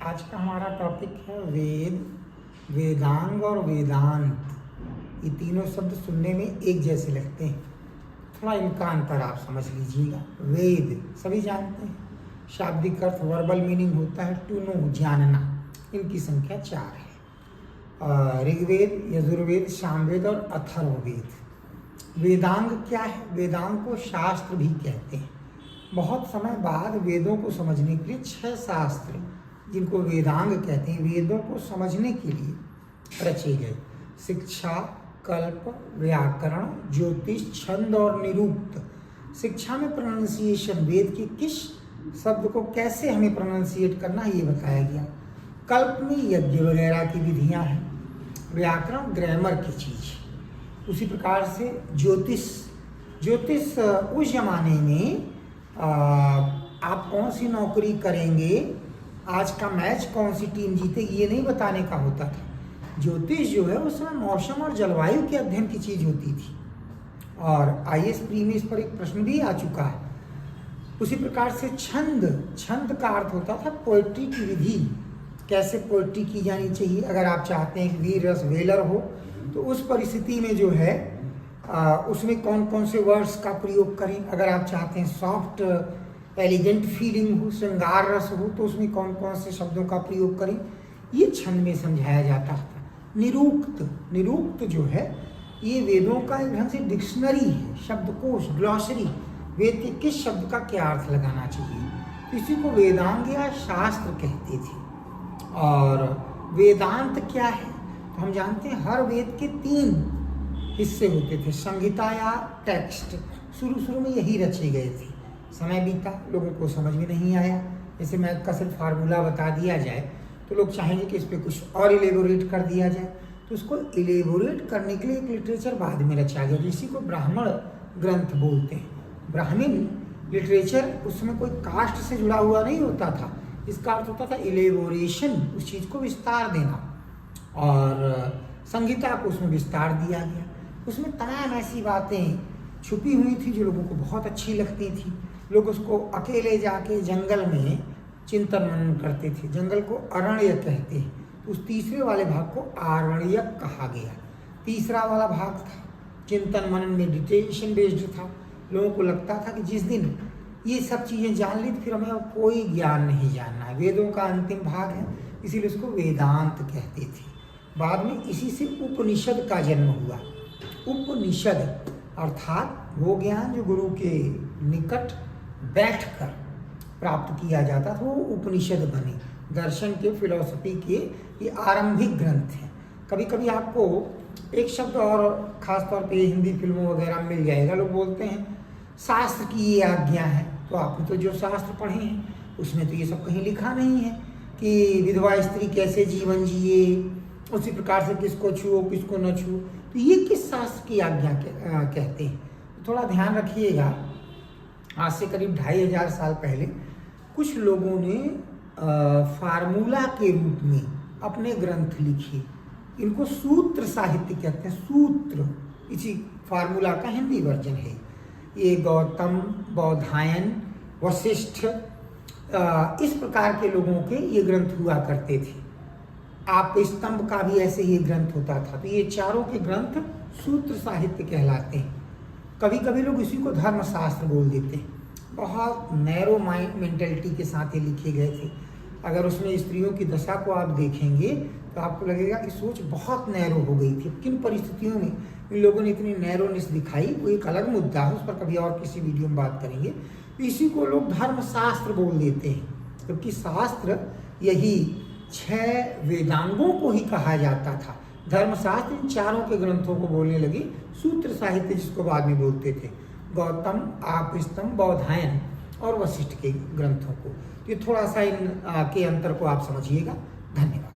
आज का हमारा टॉपिक है वेद, वेदांग और वेदांत। ये तीनों शब्द सुनने में एक जैसे लगते हैं, थोड़ा इनका अंतर आप समझ लीजिएगा। वेद सभी जानते हैं, शाब्दिक अर्थ वर्बल मीनिंग होता है टू नो, जानना। इनकी संख्या 4 है, ऋग्वेद, यजुर्वेद, सामवेद और अथर्ववेद। वेदांग क्या है? वेदांग को शास्त्र भी कहते हैं। बहुत समय बाद वेदों को समझने के लिए 6 शास्त्र, जिनको वेदांग कहते हैं, वेदों को समझने के लिए रचे गए। शिक्षा, कल्प, व्याकरण, ज्योतिष, छंद और निरुक्त। शिक्षा में प्रोनाउंसिएशन, वेद के किस शब्द को कैसे हमें प्रोनाउंसिएट करना है ये बताया गया। कल्प में यज्ञ वगैरह की विधियां हैं। व्याकरण ग्रामर की चीज। उसी प्रकार से ज्योतिष उस जमाने में आप कौन सी नौकरी करेंगे, आज का मैच कौन सी टीम जीतेगी, ये नहीं बताने का होता था। ज्योतिष जो है उसमें मौसम और जलवायु के अध्ययन की चीज होती थी, और आईएएस प्री में इस पर एक प्रश्न भी आ चुका है। उसी प्रकार से छंद का अर्थ होता था पोएट्री की विधि, कैसे पोएट्री की जानी चाहिए। अगर आप चाहते हैं कि वीर रस वेलर हो तो उस परिस्थिति में जो है उसमें कौन कौन से वर्ड्स का प्रयोग करें। अगर आप चाहते हैं सॉफ्ट एलिगेंट फीलिंग हो, श्रृंगार रस हो, तो उसमें कौन कौन से शब्दों का प्रयोग करें, ये छंद में समझाया जाता था। निरुक्त जो है ये वेदों का एक ढंग से डिक्शनरी है, शब्दकोश, ग्लॉसरी। वेद के किस शब्द का क्या अर्थ लगाना चाहिए, तो इसी को वेदांग या शास्त्र कहते थे। और वेदांत क्या है, तो हम जानते हैं हर वेद के 3 हिस्से होते थे। संहिता या टेक्स्ट शुरू में यही रचे गए थे। समय बीता, लोगों को समझ में नहीं आया। जैसे मैथ का सिर्फ फार्मूला बता दिया जाए तो लोग चाहेंगे कि इस पर कुछ और इलेबोरेट कर दिया जाए, तो उसको इलेबोरेट करने के लिए एक लिटरेचर बाद में रचा गया, जिसी को ब्राह्मण ग्रंथ बोलते हैं। ब्राह्मण लिटरेचर, उसमें कोई कास्ट से जुड़ा हुआ नहीं होता था। इसका अर्थ होता था इलेबोरेशन, उस चीज़ को विस्तार देना। और संहिता को उसमें विस्तार दिया गया। उसमें तमाम ऐसी बातें छुपी हुई थी जो लोगों को बहुत अच्छी लगती थी। लोग उसको अकेले जाके जंगल में चिंतन मनन करते थे। जंगल को अरण्य कहते हैं, तो उस तीसरे वाले भाग को आरण्यक कहा गया। तीसरा वाला भाग था चिंतन मनन, मेडिटेशन बेस्ड था। लोगों को लगता था कि जिस दिन ये सब चीज़ें जान ली तो फिर हमें अब कोई ज्ञान नहीं जानना है। वेदों का अंतिम भाग है, इसीलिए उसको वेदांत कहते थे। बाद में इसी से उपनिषद का जन्म हुआ। उपनिषद अर्थात वो ज्ञान जो गुरु के निकट बैठकर प्राप्त किया जाता था, वो उपनिषद बने। दर्शन के, फिलॉसफी के ये आरंभिक ग्रंथ हैं। कभी कभी आपको एक शब्द और खासतौर पे हिंदी फिल्मों वगैरह में मिल जाएगा। लोग बोलते हैं शास्त्र की ये आज्ञा है, तो आपने तो जो शास्त्र पढ़े हैं उसमें तो ये सब कहीं लिखा नहीं है कि विधवा स्त्री कैसे जीवन जिए, उसी प्रकार से किसको छुओ किसको न छुओ। तो ये किस शास्त्र की आज्ञा कहते हैं, तो थोड़ा ध्यान रखिएगा। आज से करीब 2500 साल पहले कुछ लोगों ने फार्मूला के रूप में अपने ग्रंथ लिखे। इनको सूत्र साहित्य कहते हैं। सूत्र इसी फार्मूला का हिंदी वर्जन है। ये गौतम, बौधायन, वशिष्ठ, इस प्रकार के लोगों के ये ग्रंथ हुआ करते थे। आप स्तंभ का भी ऐसे ही ग्रंथ होता था। तो ये चारों के ग्रंथ सूत्र साहित्य कहलाते हैं। कभी कभी लोग इसी को धर्मशास्त्र बोल देते हैं। बहुत नैरो माइंड मेंटेलिटी के साथ ये लिखे गए थे। अगर उसमें स्त्रियों की दशा को आप देखेंगे तो आपको लगेगा कि सोच बहुत नैरो हो गई थी। किन परिस्थितियों में इन लोगों ने इतनी नैरोनेस दिखाई, वो एक अलग मुद्दा है, उस पर कभी और किसी वीडियो में बात करेंगे। तो इसी को लोग धर्मशास्त्र बोल देते हैं, क्योंकि शास्त्र यही 6 वेदांगों को ही कहा जाता था। धर्मशास्त्र इन चारों के ग्रंथों को बोलने लगी। सूत्र साहित्य जिसको बाद में बोलते थे, गौतम, आपस्तंभ, बौधायन और वशिष्ठ के ग्रंथों को। ये थोड़ा सा इन के अंतर को आप समझिएगा। धन्यवाद।